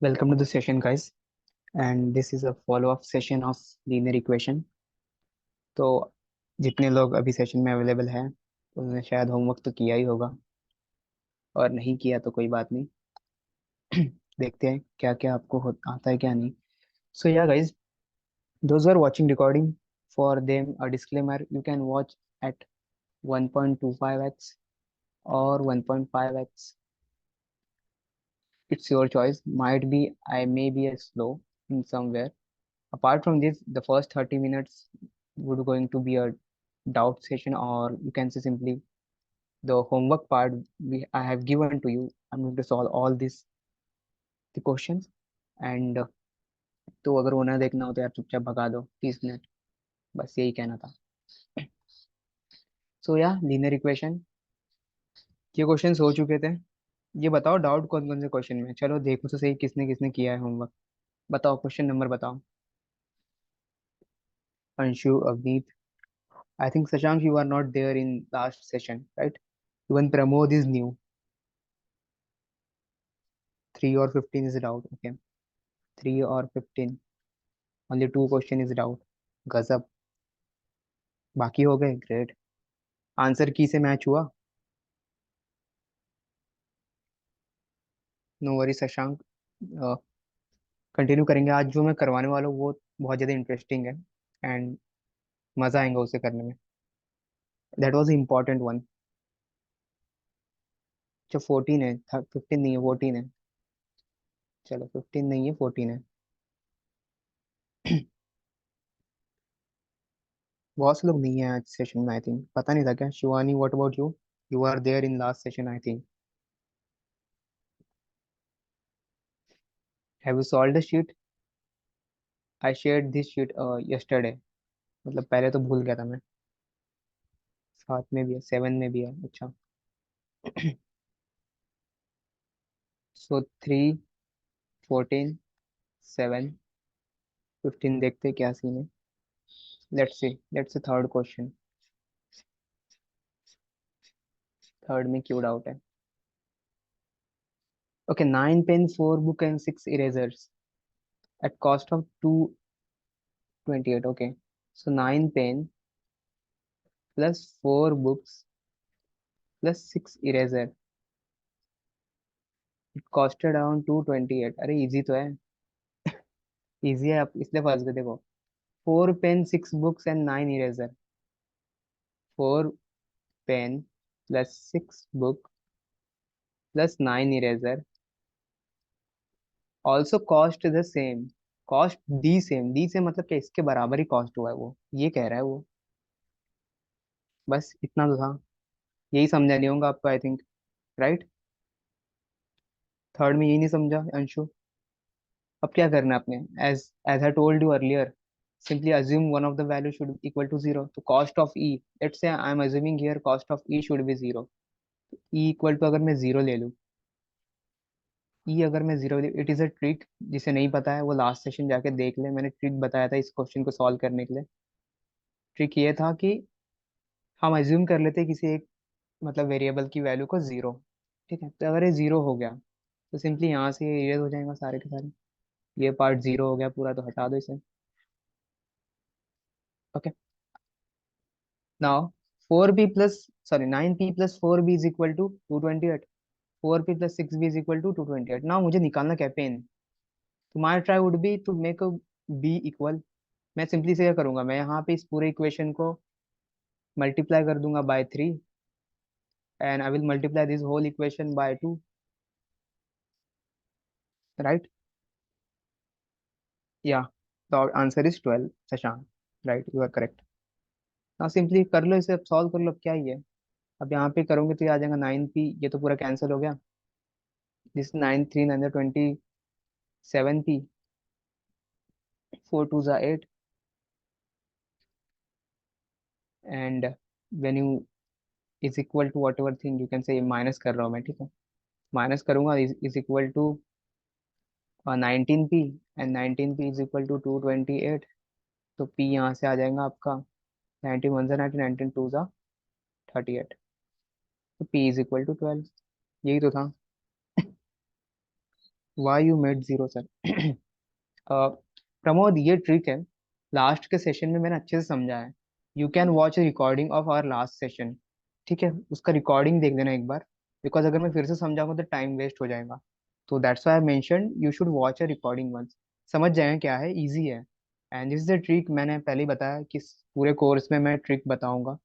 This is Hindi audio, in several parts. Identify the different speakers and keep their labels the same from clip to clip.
Speaker 1: Welcome to the session, guys. And this is a follow-up session of linear equation. तो जितने लोग अभी सेशन में अवेलेबल हैं उन्होंने शायद होमवर्क तो किया ही होगा, और नहीं किया तो कोई बात नहीं। देखते हैं क्या क्या आपको आता है क्या नहीं। सो या guys, those who are watching recording, for them a disclaimer: you can watch at 1.25x or 1.5x. It's your choice. Might be I may be a slow in somewhere. Apart from this, the first 30 minutes would going to be a doubt session, or you can say simply the homework part I have given to you. I'm going to solve all these the questions, and तो अगर वो ना देखना हो तो यार चुपचाप भगा दो 30 मिनट। बस यही कहना था। सो या लीनियर इक्वेशन ये क्वेश्चन हो चुके थे। ये बताओ डाउट कौन कौन से क्वेश्चन में है? चलो देखो तो सही किसने किसने किया है होमवर्क। बताओ क्वेश्चन नंबर बताओ। Anshu, Avneet, I think Sashank, you are not there in last session, right? Even Pramod is new. 3 or 15 is doubt. Okay. 3 or 15. Only two question is doubt. गजब। बाकी हो गए ग्रेट। आंसर की से मैच हुआ। नो वरी शशांक, कंटिन्यू करेंगे। आज जो मैं करवाने वाला हूँ वो बहुत ज़्यादा इंटरेस्टिंग है, एंड मज़ा आएगा उसे करने में। That was important one. जो 14 है, 15 नहीं है, 14 है। चलो 15 नहीं है, 14 है। बहुत से लोग नहीं है आज सेशन में, आई थिंक। पता नहीं था क्या? Shivani, what about you? You are there in last session, I think. Have you solve the sheet? I shared this sheet yesterday. मतलब पहले तो भूल गया था मैं। साथ में भी है, 7 में भी है। अच्छा। सो 3, 14, 7, 15 देखते क्या सीन है। Let's see. Let's see third question. Third में क्यों डाउट है? Okay, 9 pen, 4 book and 6 erasers at cost of 228। Okay, so 9 pen plus 4 books plus 6 eraser, it costed around 228। अरे इजी तो है। इजी है, आप इसलिए फंस गए। देखो, 4 pen, 6 books and 9 eraser. 4 pen plus 6 book plus 9 eraser also cost the same. Cost the same, the same मतलब क्या? इसके बराबर ही कॉस्ट हुआ है, वो ये कह रहा है वो। बस इतना तो था। यही समझा नहीं होगा आपको, आई थिंक। राइट? थर्ड में यही नहीं समझा अंशु? अब क्या करना है आपने? As as I told you earlier, simply assume one of the value should equal to 0. तो cost of e, let's say I am assuming here cost of e should be 0. e equal to, अगर मैं 0 ले लूँ, e अगर मैं 0 ले, इट इज अ ट्रिक। जिसे नहीं पता है वो लास्ट सेशन जाके देख ले, मैंने ट्रिक बताया था इस क्वेश्चन को सॉल्व करने के लिए। ट्रिक ये था कि हम अज्यूम कर लेते हैं किसी एक मतलब वेरिएबल की वैल्यू को 0। ठीक है, तो अगर ये 0 हो गया तो सिंपली यहाँ से ये इरेज हो जाएगा सारे के सारे। ये पार्ट 0 हो गया पूरा, तो हटा दो इसे। Okay, now 4b plus, sorry, 9p+4b is equal to 228। 4p+6b is equal to 228। Now मुझे निकालना क्या है? पेन। तो my try would be to make a b equal. मैं सिंपली से क्या करूंगा, मैं यहाँ पे इस पूरे इक्वेशन को मल्टीप्लाई कर दूंगा by 3, and I will multiply this whole equation by 2। Right? या the answer is 12, Shashank. Right, you are correct. ना सिंपली कर लो इसे, अब सॉल्व कर लो। अब क्या ही है? अब यहाँ पे करोगे तो ये आ जाएगा 9p, ये तो पूरा कैंसिल हो गया। This 9 3 9 27p, 4 2 8, and when you is equal to whatever thing, you can say minus कर रहा हूँ मैं, ठीक है? माइनस करूंगा, is equal to 19p, and 19p is equal to 228। तो p यहाँ से आ जाएगा आपका 91 से 90, 19 2 जा 38। तो p इज इक्वल टू 12। यही तो था। Why you made zero sir? Pramod, ये ट्रिक है, लास्ट के सेशन में मैंने अच्छे से समझा है। You can watch a recording of our last session. ठीक है, उसका रिकॉर्डिंग देख लेना एक बार, बिकॉज अगर मैं फिर से समझाऊंगा तो टाइम वेस्ट हो जाएगा। तो that's why I mention you should watch a recording once. समझ जाएंगे क्या है, इजी है। And this is the trick, मैंने पहले ही बताया कि इस पूरे कोर्स में मैं ट्रिक बताऊंगा,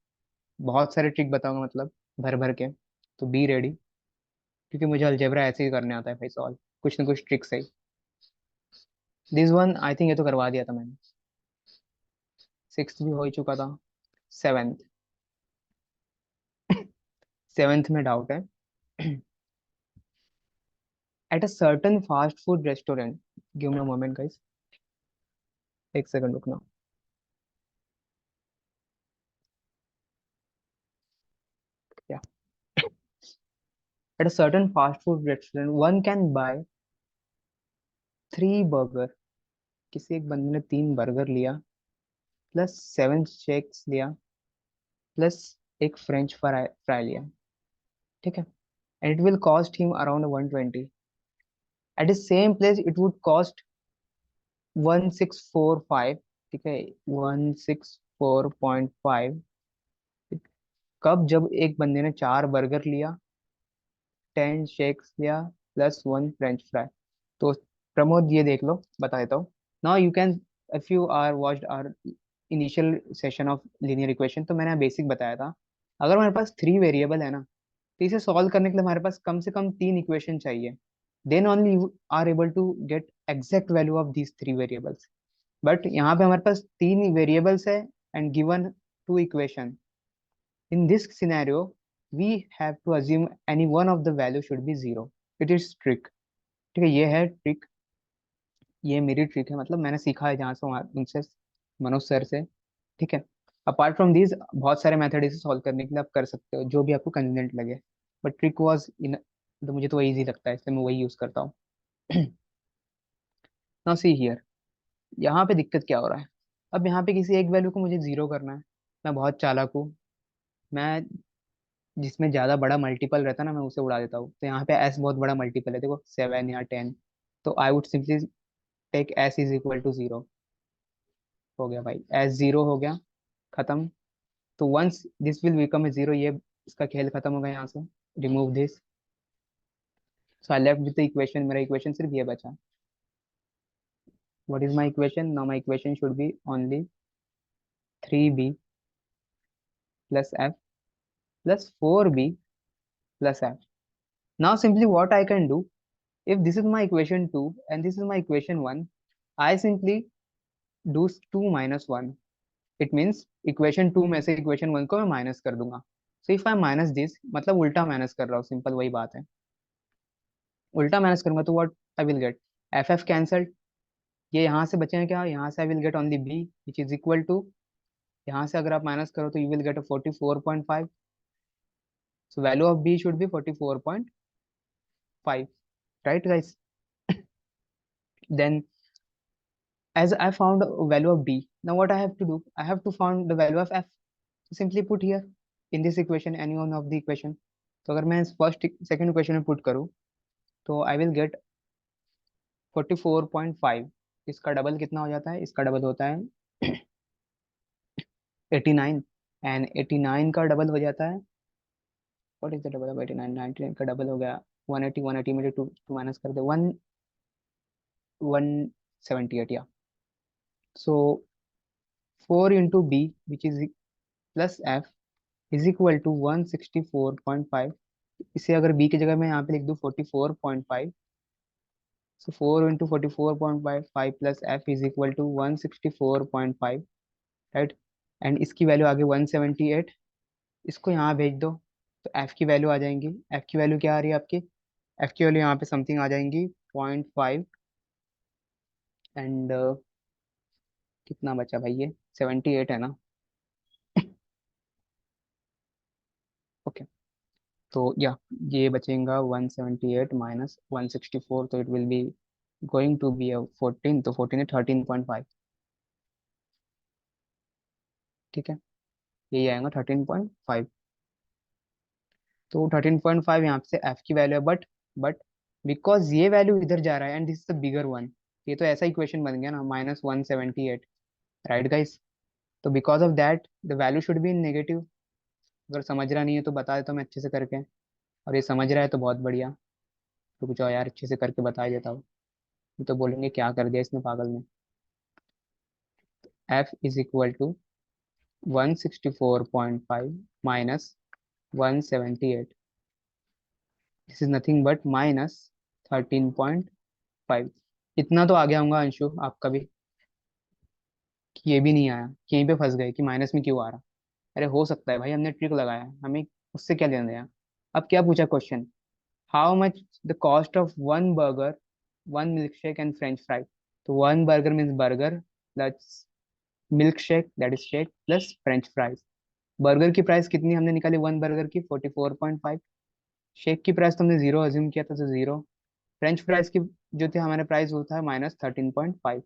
Speaker 1: बहुत सारे ट्रिक बताऊंगा, मतलब भर भर के। तो बी रेडी, क्योंकि मुझे अलजेब्रा ऐसे ही करने आता है भाई, सॉल्व कुछ ना कुछ ट्रिक से। दिस वन आई थिंक ये तो करवा दिया था मैंने। सिक्स भी हो ही चुका था। सेवेंथ, सेवेंथ में डाउट है। At a certain fast food restaurant, give me a moment guys, एक सेकंड रुकना। या, at a certain fast food restaurant one can buy 3 burger. किसी एक बंदे ने 3 बर्गर लिया, प्लस 7 शेक्स लिया, प्लस एक फ्रेंच फ्राई फ्राई लिया। ठीक है, and it will cost him around 120। At the same place it would cost 1645। ठीक है, 164.5। कब? जब एक बंदे ने 4 बर्गर लिया, 10 शेक्स लिया, प्लस 1 फ्रेंच फ्राई। तो प्रमोद ये देख लो, बता देता हूँ। Now you can, if you are watched our initial session of linear equation, तो मैंने बेसिक बताया था। अगर हमारे पास 3 वेरिएबल है ना, तो इसे सॉल्व करने के लिए हमारे पास कम से कम 3 इक्वेशन चाहिए। Then only you are able to get exact value of these 3 variables. But यहाँ पे हमारे पास 3 वेरिएबल्स है and given 2 equation. In this scenario, we have to assume any one of the value should be zero. It is trick. ठीक है, ये है ट्रिक, ये मेरी ट्रिक है, मतलब मैंने सीखा है जहाँ से उनसे, मनोज सर से। ठीक है, अपार्ट फ्रॉम दिस बहुत सारे मेथड इसे सॉल्व करने के लिए आप कर सकते हो, जो भी आपको कन्वीनियंट लगे। बट ट्रिक वाज इन, तो मुझे तो वही इजी लगता है, इसलिए मैं वही यूज करता हूँ। नाउ सी हियर, यहाँ पे दिक्कत क्या हो रहा है? अब यहाँ पे किसी एक वैल्यू को मुझे जीरो करना है। मैं बहुत चालाक हूँ, मैं जिसमें ज्यादा बड़ा मल्टीपल रहता है ना, मैं उसे उड़ा देता हूँ। तो यहाँ पे एस बहुत बड़ा मल्टीपल है, देखो 7 या 10। तो I would simply take S is equal to zero. हो गया भाई, एस जीरो हो गया, खत्म। तो once this will become a zero, ये इसका खेल खत्म हो गया यहाँ से। Remove this, so I left with the equation, मेरा इक्वेशन सिर्फ ये बचा। What is my equation now? My equation should be only 3b plus F plus 4b plus F. Now simply what I can do, if this is my equation 2 and this is my equation 1, I simply do 2 minus 1. It means equation 2 में से equation 1 को मैं माइनस कर दूंगा। So if I minus this, मतलब उल्टा माइनस कर रहा हूँ, सिंपल वही बात है। उल्टा माइनस करूंगा तो what I will get, F F cancelled. ये यहाँ से बचेगा क्या? यहाँ से I will get only b which is equal to, यहाँ से अगर आप माइनस करो तो you will get a 44.5। So value of b should be 44.5, right guys? Then as I found value of b, now what I have to do, I have to find the value of f. So simply put here in this equation any one of the equation। तो अगर मैं फर्स्ट सेकंड इक्वेशन में पुट करूँ तो आई विल गेट 44.5। इसका डबल कितना हो जाता है? इसका डबल होता है 89। एंड 89 का डबल हो जाता है, what is the double of 89? 99 का डबल हो गया 180। 180 में जो टू माइनस कर दे, 178 या। So 4 into b which is plus F is equal to 164.5। इसे अगर b की जगह मैं यहाँ पे लिख दूँ 44.5, so 4 into 44.5, 5 plus F is equal to 164.5, right. And इसकी वैल्यू आ गई 178। इसको यहाँ भेज दो तो एफ की वैल्यू आ जाएंगी। एफ की वैल्यू क्या आ रही है आपकी? एफ की वैल्यू यहाँ पे समथिंग आ जाएंगी 0.5। एंड कितना बचा भाई? ये 78 है ना? ओके, तो या ये बचेगा 178 माइनस 164, तो it will be going to be 14। तो 14 है 13.5। ठीक है, यही आएगा 13.5। तो 13.5 यहाँ से एफ की वैल्यू है। बट बिकॉज ये वैल्यू इधर जा रहा है and this is the bigger one. ये तो ऐसा इक्वेशन बन गया ना, -178, राइट गाइस? तो because of that the value should be in negative. अगर समझ रहा नहीं है तो बता देता हूँ मैं अच्छे से करके, और ये समझ रहा है तो बहुत बढ़िया। तो कुछ और यार अच्छे से करके बता ही देता हूँ, ये तो बोलेंगे क्या कर दिया इसने पागल ने। f is equal to 164.5 minus 178, this is nothing but -13.5। इतना तो आ गया होगा अंशु आपका भी, कि ये भी नहीं आया, कि यहीं पे फंस गए कि माइनस में क्यों आ रहा। अरे हो सकता है भाई, हमने ट्रिक लगाया है, हमें उससे क्या लेना देना। अब क्या पूछा question? How much the cost of one burger, one milk shake and french fry. तो one burger means burger plus milk shake that is shake plus french fries. बर्गर की प्राइस कितनी हमने निकाली वन बर्गर की? 44.5। शेक की प्राइस तो हमने जीरो अज्यूम किया था, तो जीरो। फ्रेंच फ्राइज की जो थे हमारे प्राइस वो था -13.5।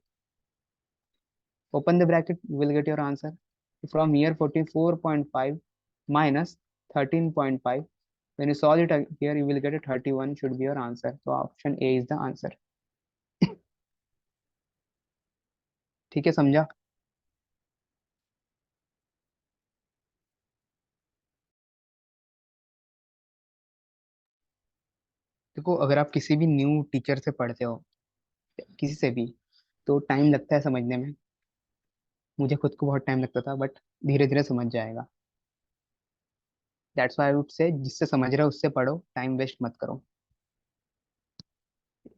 Speaker 1: Open the bracket, you will get your answer. From here 44.5 minus 13.5, when you solve it here you will get a 31 should be your answer, so option A is the answer। ठीक है, समझा? देखो, अगर आप किसी भी न्यू टीचर से पढ़ते हो, किसी से भी, तो टाइम लगता है समझने में। मुझे खुद को बहुत टाइम लगता था, बट धीरे धीरे समझ जाएगा। That's why I would say जिससे समझ रहे हो उससे पढ़ो, टाइम वेस्ट मत करो।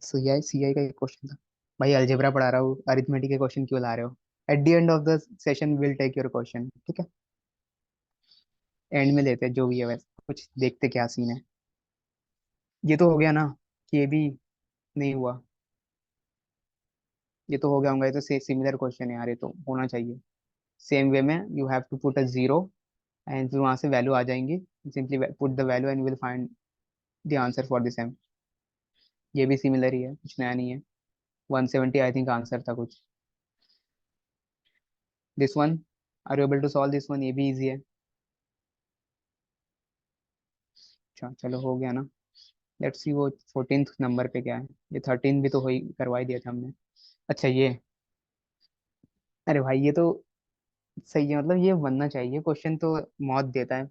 Speaker 1: सीआई का एक क्वेश्चन था। भाई अलजेब्रा पढ़ा रहा हूँ, अरिथमेटिक के क्वेश्चन क्यों ला रहे हो? At the end of the session will take your question, ठीक है? एंड में लेते हैं जो भी है, वैसे कुछ देखते क्या सीन है। ये तो हो गया ना, कि ये भी नहीं हुआ। ये तो हो गया होगा, ये तो सिमिलर क्वेश्चन है यार, ये तो होना चाहिए। सेम वे में you have to put a zero, and फिर वहां से वैल्यू आ जाएंगी। Simply put the value and will find the answer for the same. ये भी सिमिलर ही है, कुछ नया नहीं है। 170 आई थिंक आंसर था कुछ। This one, are you able to solve this one? ये भी इजी है। अच्छा चलो, हो गया ना। लेट्स सी वो 14th नंबर पे क्या है। ये 13 भी तो हो ही करवा ही दिया था हमने। अच्छा ये, अरे भाई ये तो सही है, मतलब ये बनना चाहिए क्वेश्चन तो। मौत देता है।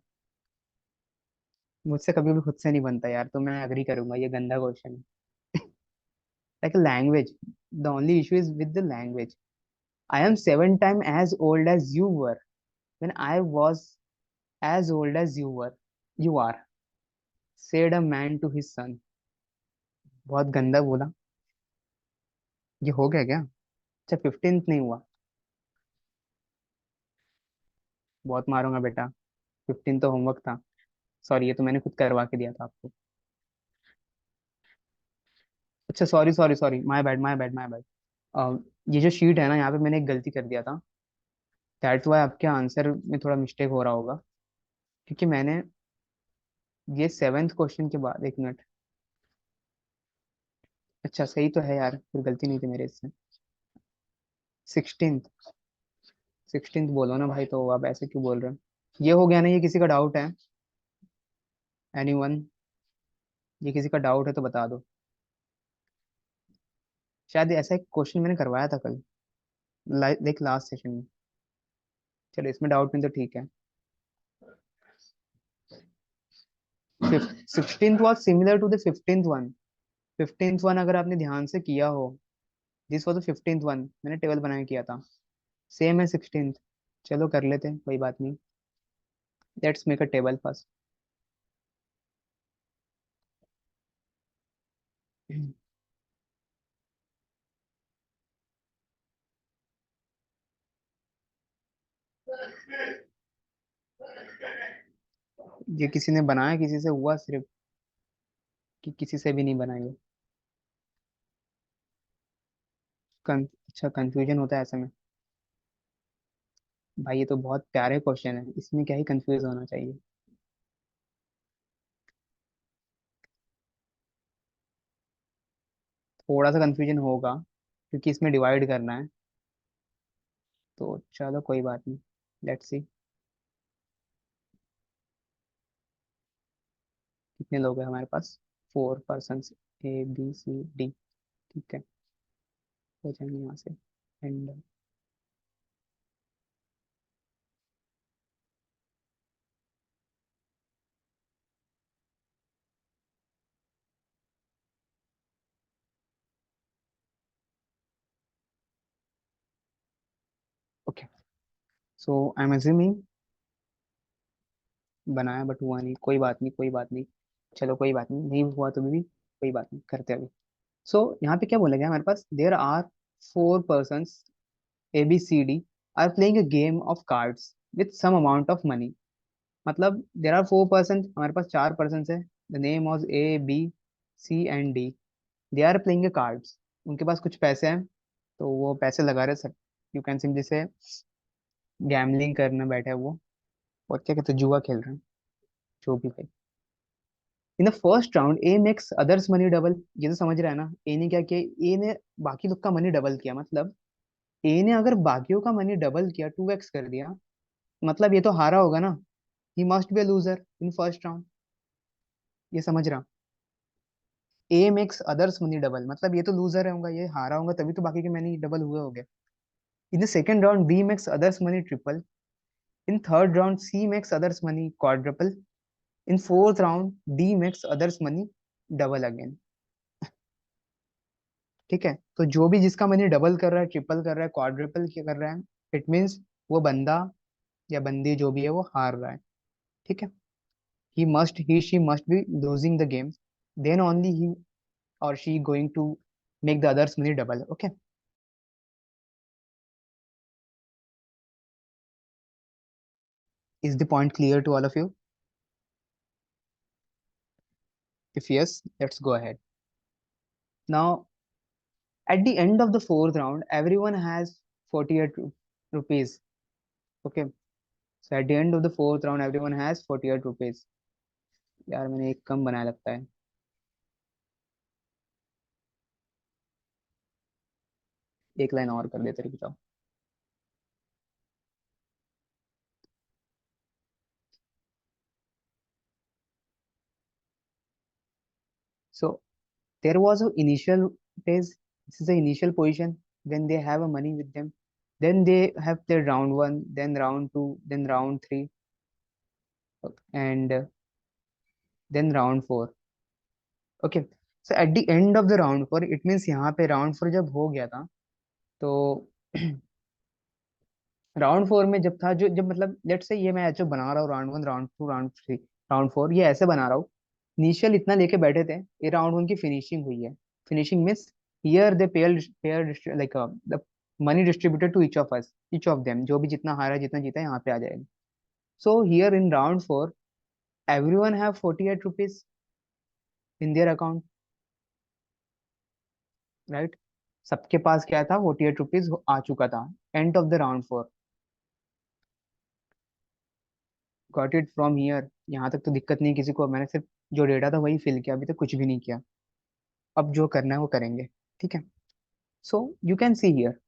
Speaker 1: मुझसे कभी भी खुद से नहीं बनता यार, तो मैं अग्री करूंगा, ये गंदा क्वेश्चन है। Like language, the only issue is with the language. I am 7 times as old as you were when I was as old as you are, said a man to his son। बहुत गंदा बोला। ये हो गया क्या? अच्छा 15th नहीं हुआ? बहुत मारूंगा बेटा। 15 तो होमवर्क था। सॉरी, ये तो मैंने खुद करवा के दिया था आपको। अच्छा sorry sorry sorry, my bad my bad my bad. ये जो शीट है ना, यहाँ पे मैंने एक गलती कर दिया था। दैट्स वाई आपके आंसर में थोड़ा मिस्टेक हो रहा होगा, क्योंकि मैंने ये 7th क्वेश्चन के बाद, एक मिनट। अच्छा सही तो है यार, फिर गलती नहीं थी मेरे इससे। 16th, 16th बोलो ना भाई, तो आप ऐसे क्यों बोल रहे हो? ये हो गया ना? ये किसी का डाउट है? एनीवन? ये किसी का डाउट है तो बता दो। शायद ऐसा एक क्वेश्चन मैंने करवाया था कल, लाइक लास्ट सेशन में। चलो इसमें डाउट नहीं तो ठीक है। 16th was similar to the 15th one. 15th one अगर आपने ध्यान से किया हो, this was the 15th one, मैंने टेबल बना के किया था। सेम है 16th। चलो कर लेते हैं, कोई बात नहीं। Let's make a table first. ये किसी ने बनाया, किसी से हुआ सिर्फ, कि किसी से भी नहीं बनाई? अच्छा कंफ्यूजन होता है ऐसे में। भाई ये तो बहुत प्यारे क्वेश्चन है, इसमें क्या ही कंफ्यूज होना चाहिए। थोड़ा सा कंफ्यूजन होगा, क्योंकि इसमें डिवाइड करना है। तो चलो कोई बात नहीं, लेट्स सी। कितने लोग हैं हमारे पास? 4 पर्सन। ABCD, ठीक है, हो जाएंगे यहाँ से and. Okay, so I am assuming, बनाया बट हुआ नहीं, कोई बात नहीं, कोई बात नहीं, चलो कोई बात नहीं, नहीं हुआ तो भी कोई बात नहीं, करते अभी। सो यहाँ पे क्या बोला गया हमारे पास, there are 4 persons ABCD are playing a game of cards with some amount of money. मतलब देर आर 4 पर्सन, हमारे पास 4 पर्सन है। The name was A B C and D। They are playing cards, उनके पास कुछ पैसे हैं, तो वो पैसे लगा रहे सर, यू कैन सिंपली से गैमलिंग करने बैठे हैं वो, और क्या कहते हैं, जुआ खेल रहे हैं, जो भी भाई। In the first round A makes others money double. ये तो समझ रहा है ना, ए ने क्या किया, ए ने बाकी लोग का मनी डबल किया, मतलब ए ने अगर बाकियों का मनी डबल किया, 2x कर दिया, मतलब ये तो हारा होगा ना, he must be loser in first round. ये समझ रहा, A makes others money double, मतलब ये तो लूजर होगा, ये हारा होगा, तभी तो बाकी के मनी डबल हुए होंगे। In the second round B makes others money triple. In third round C makes others money quadruple. In fourth round D makes others money double again. ठीक है, तो जो भी जिसका मनी डबल कर रहा है, ट्रिपल कर रहा है, क्वाड्रपल कर रहा है, इट मीन्स वो बंदा या बंदी जो भी है वो हार रहा है। ठीक है, he she must be losing the game, then only he or she going to make the others money double. Okay, is the point clear to all of you? If yes, let's go ahead. Now, at the end of the fourth round, everyone has 48 rupees. Okay, so at the end of the fourth round, everyone has 48 rupees. यार मैंने एक कम बनाया लगता है, एक लाइन और कर देते, रुक जाओ। So there was an initial phase. This is the initial position when they have a money with them. Then they have played round one, then round two, then round three, and then round four. Okay. So at the end of the round four, it means यहाँ पे राउंड फोर जब हो गया था, तो राउंड फोर में जब था, जो जब मतलब लेट्स से ये मैं जो बना रहा हूँ, round one, round to, round three, round four, ये ऐसे बना रहा हूँ। इनिशियल इतना लेके बैठे थे, ये राउंड वन की फिनिशिंग हुई है। Finishing means here they pair like the money distributed to each of them, जो भी जितना हारा जितना जीता यहाँ पे आ जाएगा। So here in round four everyone have 48 rupees in their account, right. सबके पास क्या था, 48 रुपीज आ चुका था and of the round four. Got it from here, यहाँ तक तो दिक्कत नहीं किसी को, मैंने सिर्फ जो डेटा था वही फिल किया, अभी तक कुछ भी नहीं किया। अब जो करना है वो करेंगे, ठीक है। So you can see here,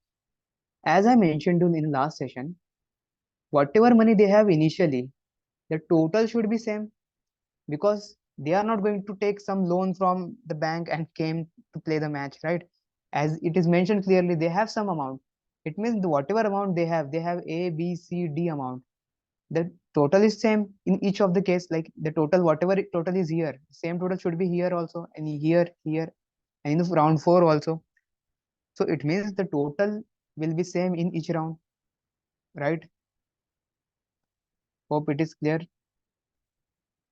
Speaker 1: as I mentioned in last session, whatever money they have initially, the total should be same, because they are not going to take some loan from the bank and came to play the match, right? As it is mentioned clearly, they have some amount. It means whatever amount they have A B C D amount, the total is same in each of the case, like the total, whatever total is here, same total should be here also, and here and in the round four also. So it means the total will be same in each round, right? Hope it is clear.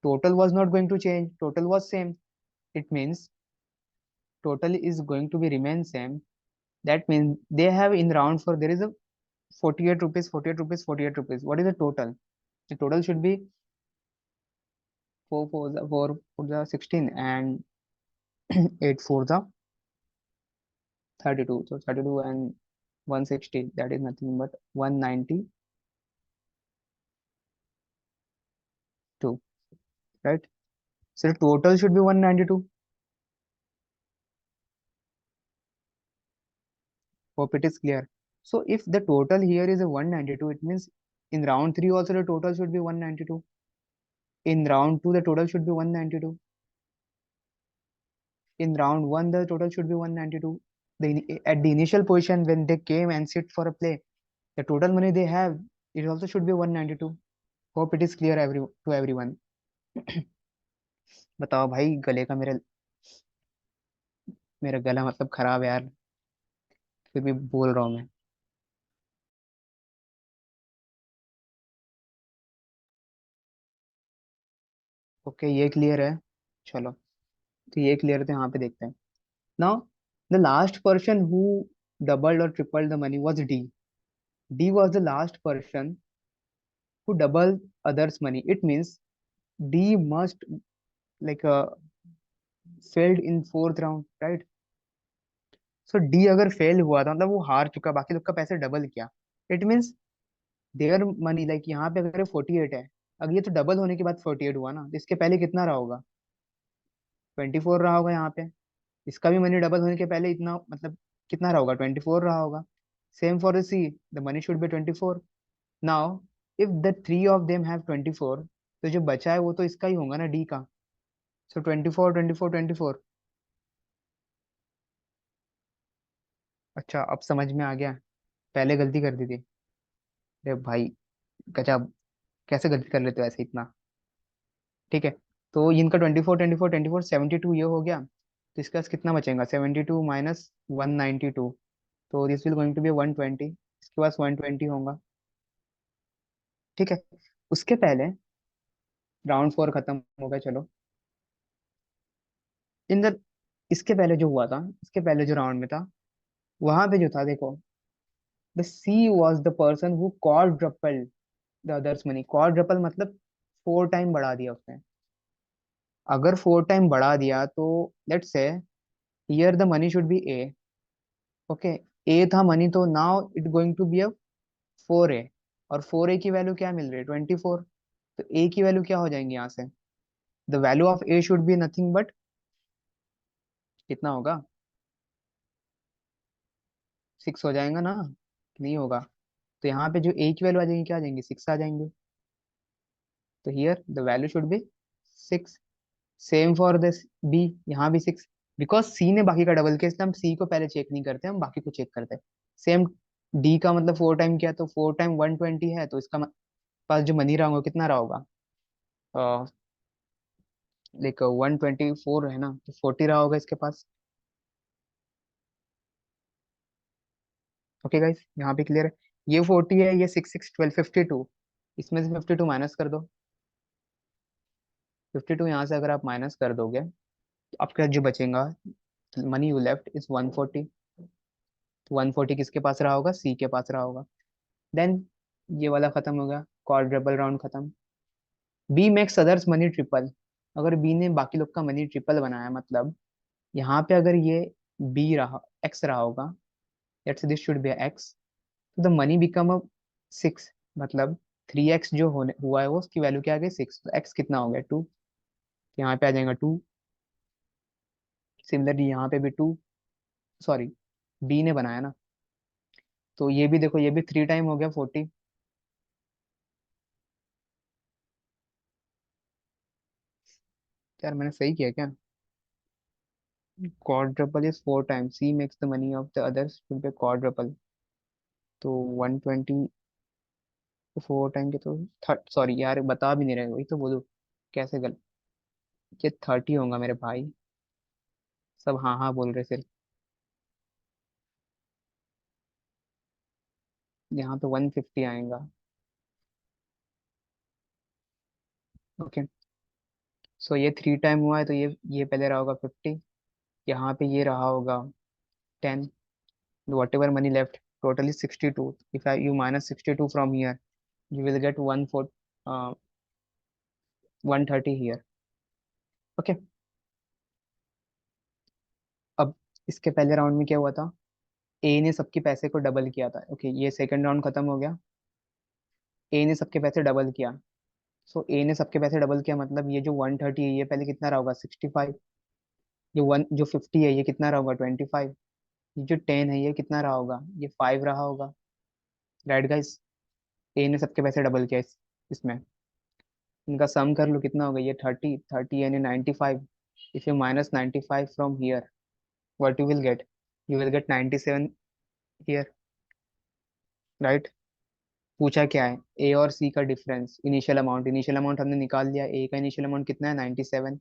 Speaker 1: Total was not going to change, total was same. It means total is going to be remain same. That means they have in round four, there is a 48 rupees, 48 rupees, 48 rupees. What is the total? The total should be 4 for the 16 and 8 for the 32. So 32 and 160, that is nothing but 192, right? So the total should be 192. Hope it is clear. So if the total here is a 192, it means in round 3 also the total should be 192. In round 2 the total should be 192. In round one, the total should be 192. At the initial position, when they came and sit for a play, the total money they have, it also should be 192. Hope it is clear to everyone. बताओ भाई, गले का मेरा मेरा गला मतलब खराब है यार, फिर भी बोल रहा हूँ मैं। ओके, ये क्लियर है। चलो, तो ये क्लियर है, तो यहाँ पे देखते हैं। Now the last person who doubled और tripled the money was D. D was the last person who doubled others money. It means D must, like, failed in fourth round, right? So D अगर फेल हुआ था मतलब वो हार चुका, बाकी लोग का पैसे डबल किया. It means their money, like यहाँ पे अगर 48 है, अगर ये तो डबल होने के बाद 48 हुआ ना, तो इसके पहले कितना रहा होगा? 24 रहा होगा यहाँ पे. इसका भी मनी डबल होने के पहले इतना, मतलब कितना रहा होगा? 24 रहा होगा. Same for the C, the money should be 24. Now if the three of them have 24, तो जो बचा है वो तो इसका ही होगा ना, डी का. सो 24 24 24. अच्छा, अब समझ में आ गया. पहले गलती कर दी थी. अरे भाई, गजब. कैसे गलती कर लेते हो ऐसे इतना? ठीक है. तो इनका 24 24 24 72 ये हो गया. तो इसका कितना बचेगा? 72 माइनस 192. तो this will going to be 120. इसके पास 120 होगा. ठीक है. उसके पहले राउंड फोर खत्म हो गया. चलो, इन द इसके पहले जो हुआ था, इसके पहले जो राउंड में था, वहां पे जो था देखो, the C was the person who quadrupled the others money. Quadruple मतलब 4 टाइम बढ़ा दिया उसने. अगर 4 टाइम बढ़ा दिया तो let's say here the money should be A. Okay, A था मनी, तो now it going to be a 4 A. और 4 ए की वैल्यू क्या मिल रही है? 24. तो ए की वैल्यू क्या हो जाएंगी यहाँ से? The value of A should be nothing but कितना होगा? 6 हो जाएगा ना? नहीं होगा. तो यहाँ पे जो ए की वैल्यू आ जाएंगी, क्या आ जाएंगी? 6 आ जाएंगे. तो here the value should be 6. Same for this B, यहाँ भी 6. बिकॉज सी ने बाकी का डबल किया, इसलिए हम सी को पहले चेक नहीं करते, हम बाकी को चेक करते हैं. सेम, डी का मतलब 4 टाइम किया, तो 4 टाइम 120 है, तो इसका पास जो मनी रहा होगा कितना रहा होगा? लाइक 124 है ना, तो 40 रहा होगा इसके पास. ओके गाइस, यहाँ पे क्लियर है. ये 40 है, ये 6 6 12 52. इसमें से 52 माइनस कर दो. 52 यहाँ से अगर आप माइनस कर दोगे, तो आपका जो बचेगा, मनी यू लेफ्ट इज 140. 140 किसके पास रहा होगा? सी के पास रहा होगा. देन ये वाला खत्म हो गया, क्वाड्रपल राउंड खत्म. B makes others money triple. अगर बी ने बाकी लोग का मनी ट्रिपल बनाया, मतलब यहाँ पे अगर ये बी रहा, एक्स रहा होगा, let's this should B x. तो द मनी बिकम अ 6. मतलब 3x जो होने हुआ है वो, उसकी वैल्यू क्या आ गई? 6. तो x कितना हो गया? 2. यहाँ पे आ जाएगा 2. सिमिलरली यहाँ पे भी 2. सॉरी, बी ने बनाया ना, तो ये भी देखो, ये भी 3 टाइम हो गया 40. यार मैंने सही किया क्या? quadruple is 4 times. C makes the money of the others will be quadruple. तो 120 4 टाइम के तो सॉरी यार, बता भी नहीं रहे, वही तो बोलूँ. कैसे गल ये 30 होगा मेरे भाई. सब हाँ हाँ बोल रहे सिर्फ. यहाँ पे 150 आएगा. ओके. सो ये 3 टाइम हुआ है, तो ये पहले रहा होगा 50. यहाँ पे ये रहा होगा 10. What ever money left total is 62. If you minus 62 from here, you will get 130 here. Okay. अब इसके पहले राउंड में क्या हुआ था? ए ने सबके पैसे को डबल किया था. ओके, ये सेकंड राउंड खत्म हो गया. ए ने सबके पैसे डबल किया. सो ए ने सबके पैसे डबल किया, मतलब ये जो 130 है, ये पहले कितना रहा होगा? 65. जो 50 है, ये कितना रहा होगा? 25. ये जो 10 है, ये कितना रहा होगा? ये 5 रहा होगा. Right guys? ए ने सबके पैसे डबल किया इसमें. इनका सम कर लो, कितना होगा? ये 30 30 यानी 95. If you minus 95 from here, what you will get? You will get 97 here, right? पूछा क्या है? ए और सी का डिफरेंस, इनिशियल अमाउंट हमने निकाल लिया। ए का इनिशियल अमाउंट कितना है? 97।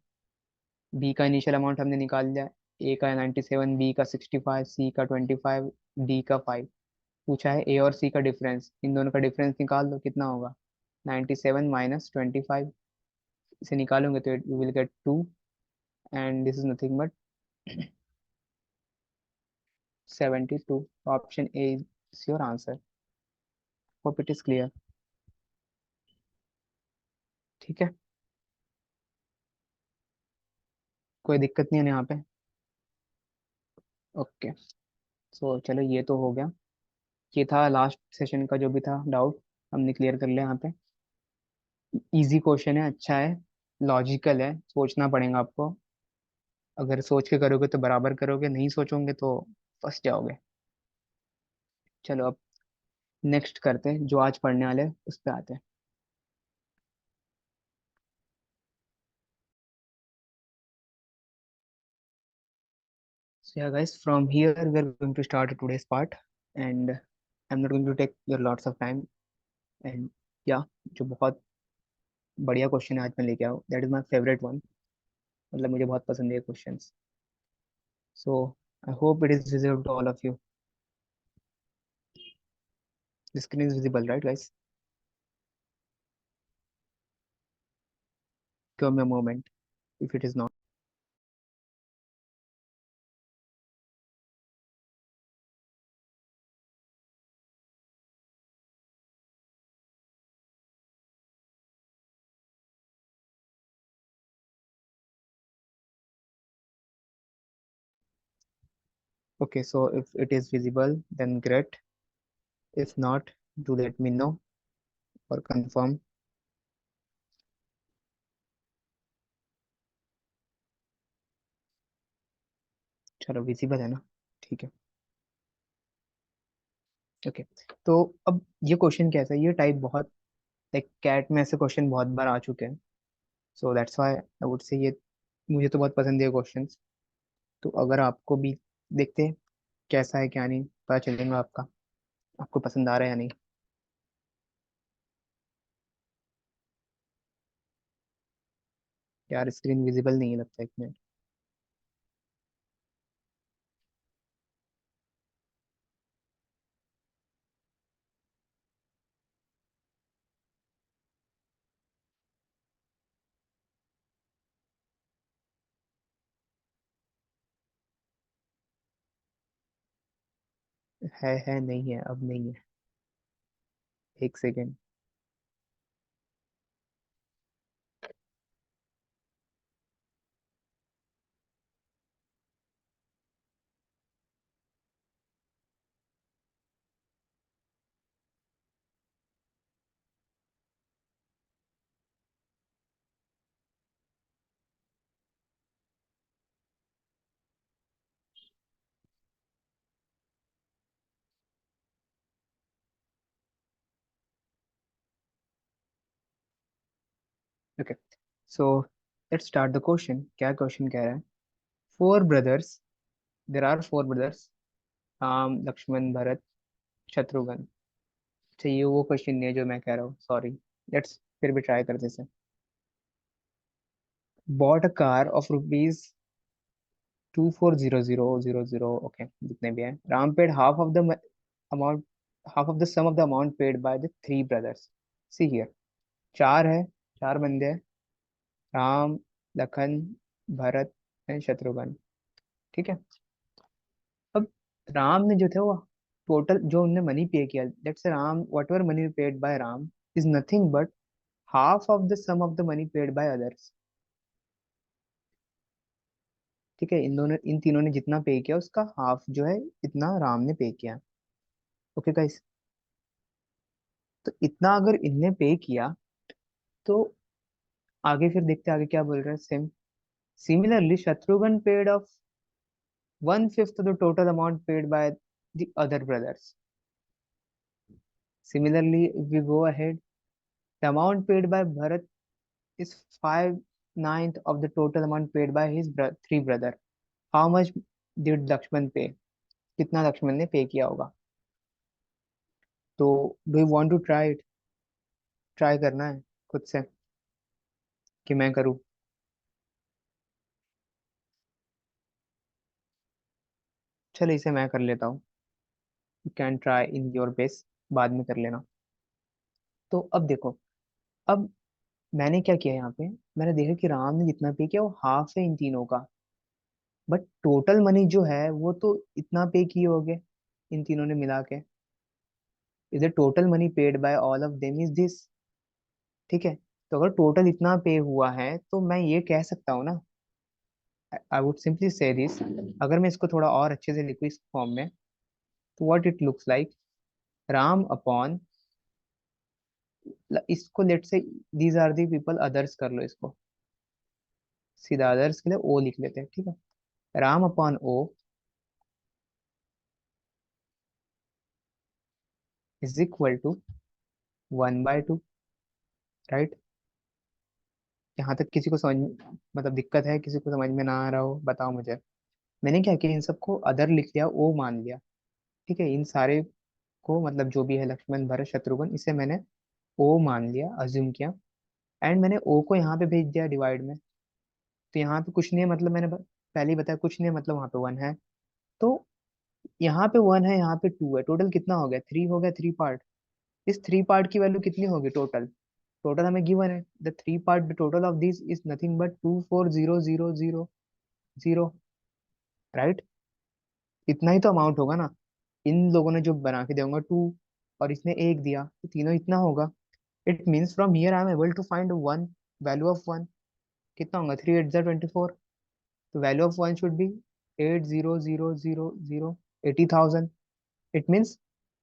Speaker 1: बी का इनिशियल अमाउंट हमने निकाल लिया। ए का 97, बी का 65, सी का 25, डी का 5। पूछा है ए और सी का डिफरेंस, इन दोनों का डिफरेंस निकाल दो, कितना होगा? 97 माइनस 25। इसे निकालोगे तो you will gate 2, and this is nothing but 72। Option A is your answer. Hope it is clear. ठीक है, कोई दिक्कत नहीं है यहाँ पे? ओके, सो चलो ये तो हो गया। ये था लास्ट सेशन का जो भी था डाउट, हमने क्लियर कर लिया यहाँ पे। इजी क्वेश्चन है, अच्छा है, लॉजिकल है, सोचना पड़ेगा आपको। अगर सोच के करोगे तो बराबर करोगे, नहीं सोचोगे तो फंस जाओगे। चलो अब नेक्स्ट करते हैं, जो आज पढ़ने वाले हैं उस पे आते हैं। So yeah guys, from here we are going to start today's part, and I'm not going to take your lots of time. And yeah, जो बहुत बढ़िया क्वेश्चन है आज मैं लेके आऊँ, that is my favourite one. मतलब मुझे बहुत पसंद है ये questions. So I hope it is visible to all of you. The screen is visible, right guys? Give me a moment if it is not. Okay, so if it is visible, then great. If not, do let me know or confirm. चलो विजिबल है ना? ठीक है। ओके, तो अब ये क्वेश्चन कैसा है? ये टाइप बहुत, लाइक कैट में ऐसे क्वेश्चन बहुत बार आ चुके हैं। So that's why I would say ये मुझे तो बहुत पसंद है ये क्वेश्चंस। तो अगर आपको भी, देखते हैं कैसा है क्या नहीं, पता चलेगा आपका, आपको पसंद आ रहा है या नहीं। यार स्क्रीन विजिबल नहीं है लगता, एक मिनट। है नहीं है, अब नहीं है। एक second. Okay, so let's start the question. क्या क्वेश्चन कह रहा है? Four brothers, there are four brothers, Ram, Lakshman, Bharat, Shatrughan. अच्छा, ये वो क्वेश्चन नहीं है जो मैं कह रहा हूँ, सॉरी। लेट्स फिर भी ट्राई करते हैं। Bought a car of rupees 240000, okay, जितने भी हैं। Ram paid half of the amount, half of the sum of the amount paid by the three brothers. See here, चार है, चार बंदे हैं, राम, लखन, भरत एंड शत्रुघ्न। ठीक है। अब राम ने जो थे वो टोटल जो उनने मनी पे किया, let's say Ram whatever money paid by Ram is nothing but half of the sum of the money paid by others. ठीक है, इन दोनों, इन तीनों ने जितना पे किया उसका हाफ जो है, इतना राम ने पे किया। ओके गाइस, तो इतना अगर इनने पे किया तो आगे फिर देखते हैं आगे क्या बोल रहा है। Same similarly Shatrughan paid of one fifth the total amount paid by the other brothers. Similarly, if we go ahead, the amount paid by Bharat is 5 ninth of the total amount paid by his three brother. How much did Lakshman pay? कितना लक्ष्मण ने पे किया होगा? तो do you want to try it? Try करना है खुद से कि मैं करूँ? चलो इसे मैं कर लेता हूँ। You can try in your base, बाद में कर लेना। तो अब देखो, अब मैंने क्या किया यहाँ पे, मैंने देखा कि राम ने जितना पे किया वो हाफ है इन तीनों का, बट टोटल मनी जो है वो तो इतना पे किए होगे इन तीनों ने मिला के। Is the total money paid bye all of them is this. ठीक है, तो अगर टोटल इतना पे हुआ है तो मैं ये कह सकता हूँ ना, आई वुड सिंपली से दिस, अगर मैं इसको थोड़ा और अच्छे से लिखूँ इस फॉर्म में, तो what it looks like, Ram upon, इसको let say these are the people others कर लो इसको, सीधा अदर्स के लिए ओ लिख लेते हैं, ठीक है। Ram upon O is equal to 1/2, right. यहाँ तक किसी को समझ, मतलब दिक्कत है, किसी को समझ में ना आ रहा हो बताओ मुझे। मैंने क्या किया, इन सबको अदर लिख लिया, ओ मान लिया। ठीक है, इन सारे को, मतलब जो भी है लक्ष्मण भरत शत्रुघ्न, इसे मैंने ओ मान लिया, अज्यूम किया। एंड मैंने ओ को यहाँ पे भेज दिया डिवाइड में। तो यहाँ पे कुछ नहीं है, मतलब मैंने पहले ही बताया कुछ नहीं है, मतलब वहाँ पे वन है। तो यहाँ पे वन है, यहाँ पे टू है, टोटल कितना हो गया, थ्री हो गया, थ्री पार्ट। इस थ्री पार्ट की वैल्यू कितनी होगी टोटल? टोटल हमें गिवन है, the three part the total of this is nothing but 24000 right. इतना ही तो अमाउंट होगा ना। इन लोगों ने जो बना के देंगे टू, और इसने एक दिया, तो तीनों इतना होगा। It means from here I am able to find one, value of one कितना होगा, 3 8 24। तो value of one should be 800000, 80,000। It means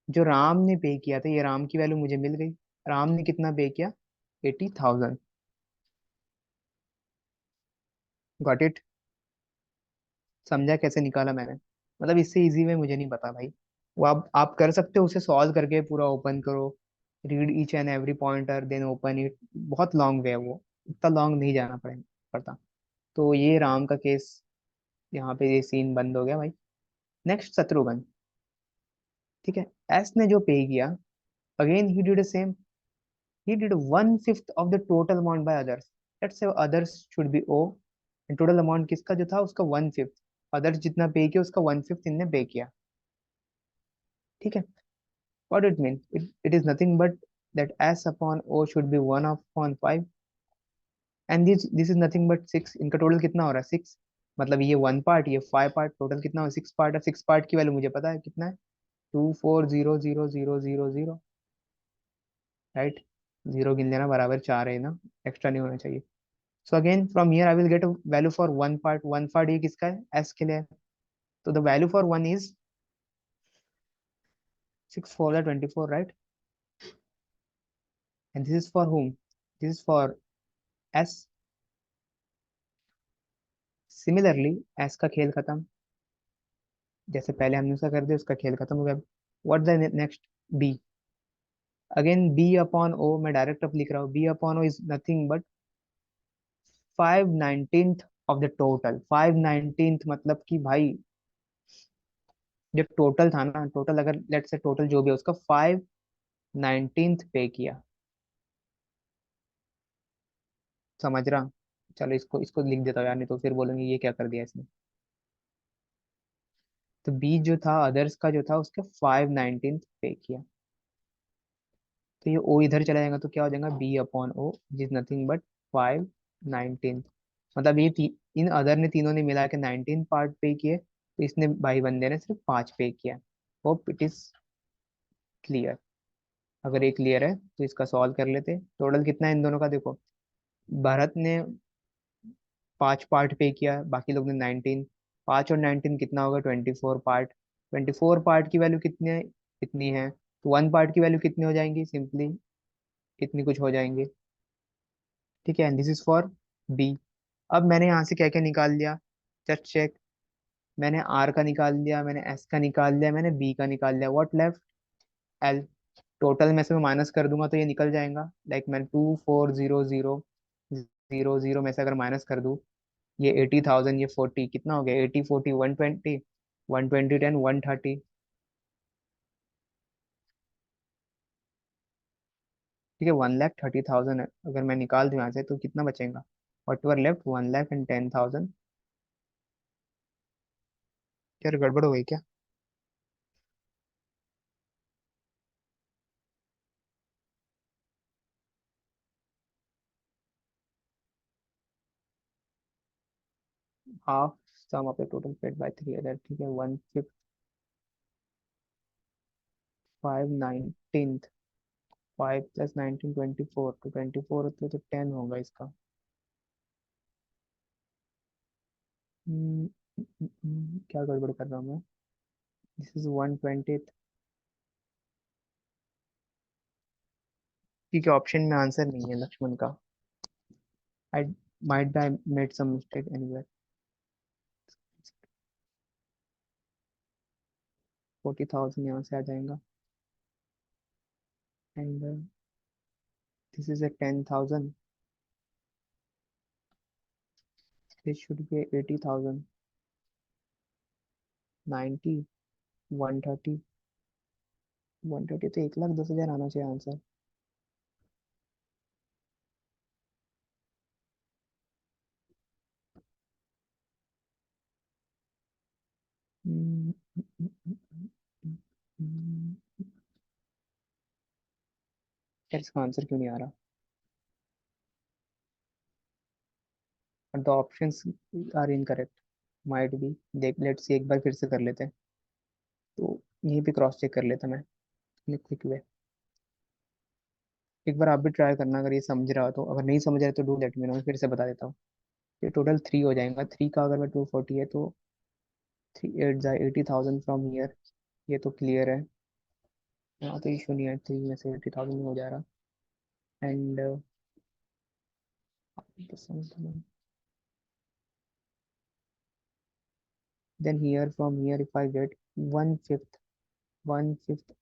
Speaker 1: जो राम ने पे किया था, ये राम की वैल्यू मुझे मिल गई। राम ने कितना पे किया, 80,000। Got it? समझा कैसे निकाला मैंने? मतलब इससे इजी वे मुझे नहीं पता भाई। वो आप कर सकते हो, उसे सॉल्व करके पूरा ओपन करो, read each and every pointer then open it. बहुत लॉन्ग वे है वो, इतना लॉन्ग नहीं जाना पड़ता। तो ये राम का केस, यहाँ पे ये सीन बंद हो गया भाई। नेक्स्ट शत्रुघ्न। ठीक है, एस ने जो पे किया, again he did same, he did 1/5 of the total amount by others. Let's say others should be O, and total amount किसका जो था उसका 1/5, others जितना पे किया उसका 1/5 इनने पे किया। ठीक है, what it mean, it is nothing but that S upon O should be 1 upon 5, and this is nothing but 6। इनका टोटल कितना हो रहा है, 6। मतलब ये वन पार्ट, ये फाइव पार्ट, टोटल कितना हो, 6 पार्ट है। 6 पार्ट की वैल्यू मुझे पता है कितना है, 2400000, राइट। जीरो गिन लेना, बराबर 4 है ना, एक्स्ट्रा नहीं होना चाहिए। So again from here I will get a value for one part। one part ये किसका है, s के लिए है। तो the value for one is 6 4 24, right? And this is for whom? This is for s। Similarly s का खेल खत्म, जैसे पहले हमने उसका कर दिया, उसका खेल खत्म हो गया। What the next? b। Again b upon o, मैं डायरेक्ट अब लिख रहा हूँ, b upon o is nothing but 5/19 of the total. 5/19 मतलब कि भाई जो टोटल था ना, टोटल अगर लेट से टोटल जो भी है उसका 5/19 पे किया। समझ रहा? चलो इसको इसको लिख देता हूँ यार, नहीं तो फिर बोलेंगे ये क्या कर दिया इसने। तो बी जो था अदर्स का जो था उसके 5/19 पे किया। तो ये ओ इधर चला जाएगा तो क्या हो जाएगा, B upon O is nothing but 5/19। मतलब इन अदर ने, तीनों ने मिला के 19 पार्ट पे किए, तो इसने भाई बंदे ने सिर्फ 5 पे किया। Hope it is clear. अगर ये क्लियर है तो इसका सॉल्व कर लेते। टोटल कितना है इन दोनों का देखो, भरत ने 5 पार्ट पे किया, बाकी लोग ने 19। 5 और 19 कितना होगा, 24 पार्ट। 24 पार्ट की वैल्यू कितनी है, इतनी है। तो वन पार्ट की वैल्यू कितनी हो जाएंगी, सिंपली इतनी कुछ हो जाएंगे। ठीक है, दिस इज फॉर बी। अब मैंने यहाँ से क्या क्या निकाल लिया, जस्ट चेक। मैंने आर का निकाल लिया, मैंने एस का निकाल लिया, मैंने बी का निकाल लिया। What left, L. टोटल में से मैं माइनस कर दूंगा तो ये निकल जाएगा, लाइक मैं 2400 जीरो जीरो में से अगर माइनस कर दूं, ये 80,000, ये 40, कितना हो गया? 80, 40, 120, 120, 10, 130। ठीक है, 1,30,000 अगर मैं निकाल दूं यहाँ से तो कितना बचेगा? What were left 1,10,000। यार गड़बड़ हो गई क्या? Half sum of the total paid by three other, ठीक है, 1/5, 5/19, 5 + 19, 24, तो 24 होते तो 10 होगा इसका। क्या गड़बड़ कर रहा हूँ मैं? This is 1/20। ठीक है, ऑप्शन में आंसर नहीं है लक्ष्मण का। I might be made some mistake anywhere. 40,000 यहाँ से आ जाएगा, and this is a 10,000, this should be 80,000, 90, 130, 130 तो 1,10,000 आना चाहिए आंसर। यार इसका आंसर क्यों नहीं आ रहा? और the options are incorrect, might be. देख, लेट्स सी, एक बार फिर से कर लेते हैं। तो यहीं पे क्रॉस चेक कर लेता मैं, क्विक वे। एक बार आप भी ट्राई करना, अगर ये समझ रहा हो तो। अगर नहीं समझ रहा तो डू लेट मी नो, मैं फिर से बता देता हूँ। ये टोटल 3 हो जाएगा, 3 का अगर मैं 240 है तो 3 8 80,000 फ्रॉम ईयर, ये तो क्लियर है। यहाँ तो इशू नहीं है, 3 में से 80,000 हो जा रहा। And then here from here if I get one fifth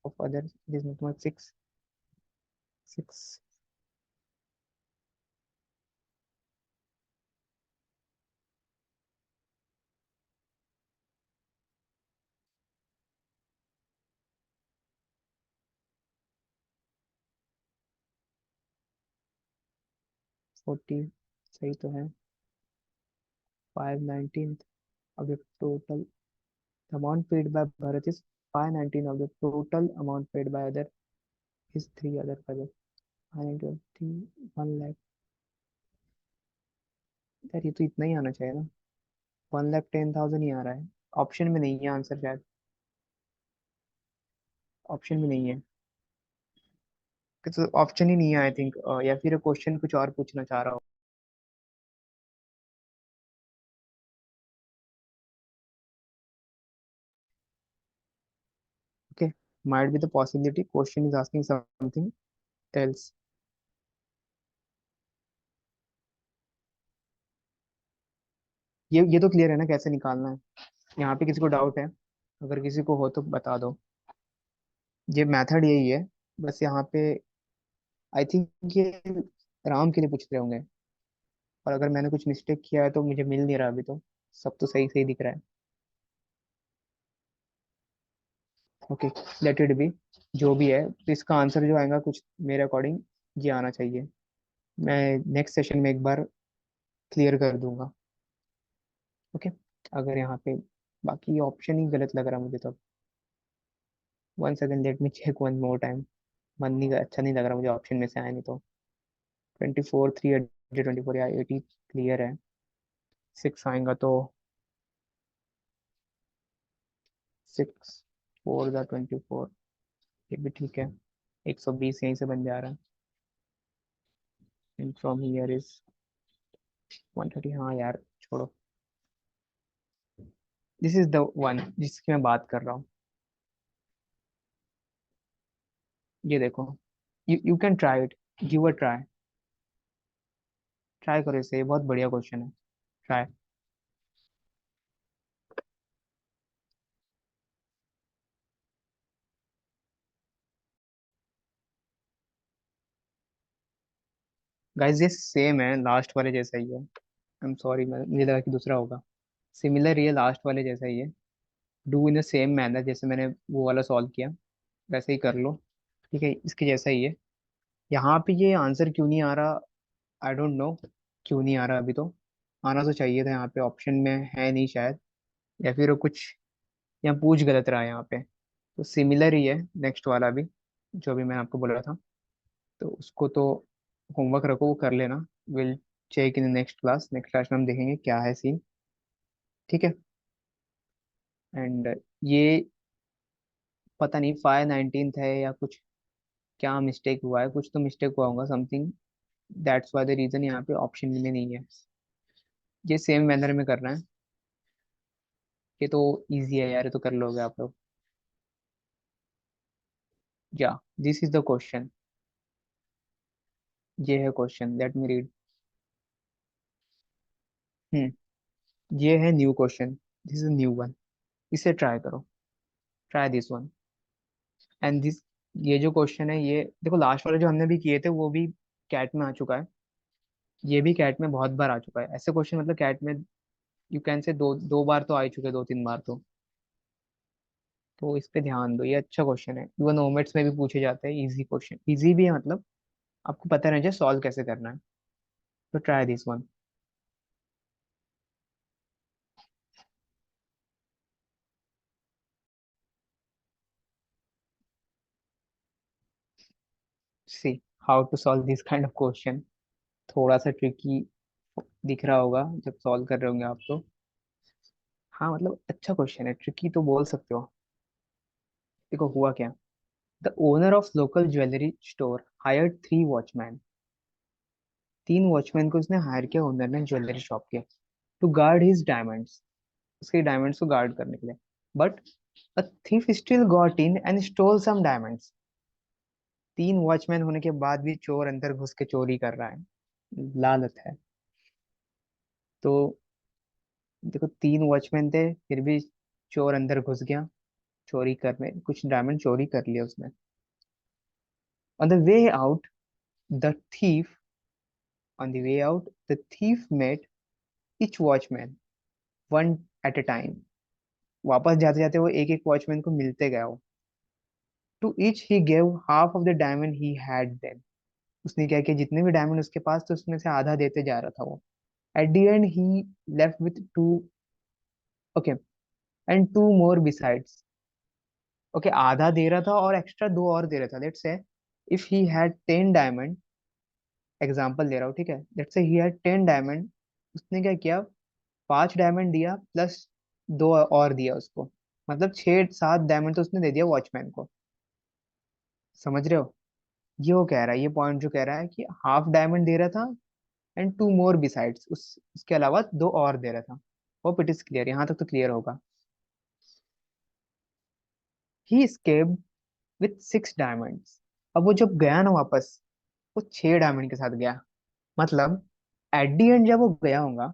Speaker 1: of other, it is not much, 6 40, सही तो है। 5/19 of the total amount paid by Bharat is 5/19 of the total amount paid by other is three other projects, 5/19, 1 lakh। यार ये तो इतना ही आना चाहिए ना, 1,10,000 ही आ रहा है। ऑप्शन में नहीं है आंसर शायद, ऑप्शन में नहीं है। तो ऑप्शन ही नहीं है आई थिंक, या फिर क्वेश्चन कुछ और पूछना चाह रहा हो। Okay, might be the possibility question is asking something else। ये तो क्लियर है ना कैसे निकालना है? यहाँ पे किसी को डाउट है? अगर किसी को हो तो बता दो। ये मेथड यही है, बस यहाँ पे आई थिंक ये राम के लिए पूछ रहे होंगे। और अगर मैंने कुछ मिस्टेक किया है तो मुझे मिल नहीं रहा अभी तो, सब तो सही सही दिख रहा है। Okay, let it be. जो भी है, तो इसका आंसर जो आएगा कुछ मेरे अकॉर्डिंग ये आना चाहिए। मैं नेक्स्ट सेशन में एक बार क्लियर कर दूंगा। ओके, अगर यहाँ पे बाकी ऑप्शन ही गलत लग रहा मुझे तो। One second, let me check one more time. मन नहीं, अच्छा नहीं लग रहा मुझे, ऑप्शन में से आया नहीं तो। 24, 3/24 या 80 क्लियर है। 6 आएगा तो 6 4 × 24, ये भी ठीक है। 120 यहीं से बन जा रहा है। And from here is 130। हाँ यार छोड़ो, दिस इज द वन जिसकी मैं बात कर रहा हूँ। ये देखो, you can try it, give a try. Try करो इसे, ये बहुत बढ़िया क्वेश्चन है। ट्राई। गाइस ये सेम है, लास्ट वाले जैसा ही है। आई एम सॉरी, मैं मुझे लगा कि दूसरा होगा। सिमिलर ये लास्ट वाले जैसा ही है। Do in the same manner, जैसे मैंने वो वाला सॉल्व किया वैसे ही कर लो। ठीक है, इसके जैसा ही है। यहाँ पे ये आंसर क्यों नहीं आ रहा, आई डोंट नो। क्यों नहीं आ रहा अभी तो? आना तो चाहिए था, यहाँ पे ऑप्शन में है नहीं शायद, या फिर वो कुछ यहाँ पूछ गलत रहा है यहाँ पे। तो सिमिलर ही है नेक्स्ट वाला भी, जो भी मैंने आपको बोला था। तो उसको तो होमवर्क रखो, वो कर लेना। Will check in next class, next class में हम देखेंगे क्या है सीन। ठीक है। एंड ये पता नहीं 5/19 है या कुछ, क्या मिस्टेक हुआ है, कुछ तो मिस्टेक हुआ होगा something. That's why the reason यहाँ पे ऑप्शन में नहीं है। ये सेम मैनर में करना है। ये तो इजी है यार, ये तो कर लोगे आप लोग। या दिस इज द क्वेश्चन। ये है क्वेश्चन, लेट मी रीड। हम्म ये है new question, this is new one. इसे ट्राई करो, try this one and this. ये जो क्वेश्चन है, ये देखो लास्ट वाले जो हमने भी किए थे वो भी कैट में आ चुका है। ये भी कैट में बहुत बार आ चुका है ऐसे क्वेश्चन, मतलब कैट में यू कैन से दो दो बार तो आ ही चुके, 2-3 बार तो इस पे ध्यान दो, ये अच्छा क्वेश्चन है। इवन ओमेट्स में भी पूछे जाते हैं, इजी क्वेश्चन, इजी भी है मतलब, आपको पता रहना चाहिए सॉल्व कैसे करना है। तो try this one. See how to solve this kind of question. थोड़ा सा ट्रिकी दिख रहा होगा जब सॉल्व कर रहे होंगे आप तो। हाँ मतलब अच्छा क्वेश्चन है, ट्रिकी तो बोल सकते हो। देखो हुआ क्या। The owner of local jewellery store hired 3 watchman. 3 watchman को उसने हायर किया ओनर ने ज्वेलरी शॉप के, टू गार्ड हिज डायमंड्स, उसके डायमंड्स को गार्ड करने के लिए। But a thief still got in and stole some diamonds. 3 watchman होने के बाद भी चोर अंदर घुस के चोरी कर रहा है, लालच है। तो देखो 3 वॉचमैन थे फिर भी चोर अंदर घुस गया, चोरी करने कुछ डायमंड चोरी कर लिया उसने। On the way out the thief on the way out the thief met each watchman one at a time. वापस जाते जाते वो एक एक वॉचमैन को मिलते गया वो। To each he gave half of the diamond he had then. उसने क्या किया, जितने भी डायमंड उसके पास थे उसमें से आधा देते जा रहा था वो। At the end he left with two, okay, and two more besides. Okay, आधा दे रहा था और एक्स्ट्रा दो और दे रहा था। Let's say if he had 10 diamond, example दे रहा हूँ ठीक है, let's say he had 10 diamond. उसने क्या किया, 5 डायमंड दिया प्लस दो और दिया उसको, मतलब 6-7 डायमंड तो उसने दे दिया वॉचमैन को। समझ रहे हो? ये वो कह रहा है, ये पॉइंट जो कह रहा है कि हाफ डायमंड दे रहा था एंड टू मोर बिसाइड्स, उसके अलावा दो और दे रहा था। होप इट इज क्लियर, यहाँ तक तो क्लियर होगा। ही escaped विथ 6 डायमंड्स। अब वो जब गया ना वापस, वो 6 डायमंड के साथ गया। मतलब एट दी एंड जब वो गया होगा,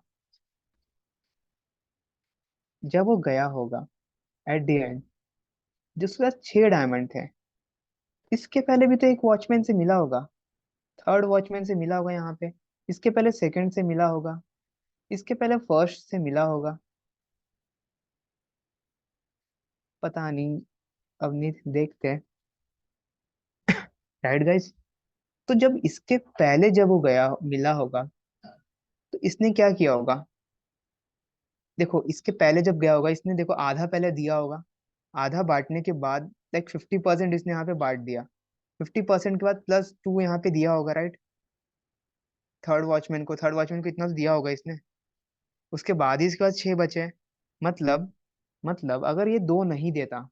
Speaker 1: जब वो गया होगा एट दी एंड, जिसके पास 6 डायमंड थे, इसके पहले भी तो एक वॉचमैन से मिला होगा, थर्ड वॉचमैन से मिला होगा यहाँ पे, इसके पहले सेकंड से मिला होगा, इसके पहले फर्स्ट से मिला होगा। पता नहीं, अब नहीं देखते हैं। Right guys. तो जब इसके पहले जब वो गया मिला होगा, तो इसने क्या किया होगा। देखो इसके पहले जब गया होगा, इसने देखो आधा पहले दिया होगा, आधा बांटने के बाद लाइक 50% इसने यहाँ पे बांट दिया। 50% के बाद प्लस टू यहाँ पे दिया होगा, राइट। थर्ड वॉचमैन को इतना तो दिया होगा इसने। उसके बाद ही इसके बाद 6 बचे हैं। मतलब मतलब अगर ये दो नहीं देता,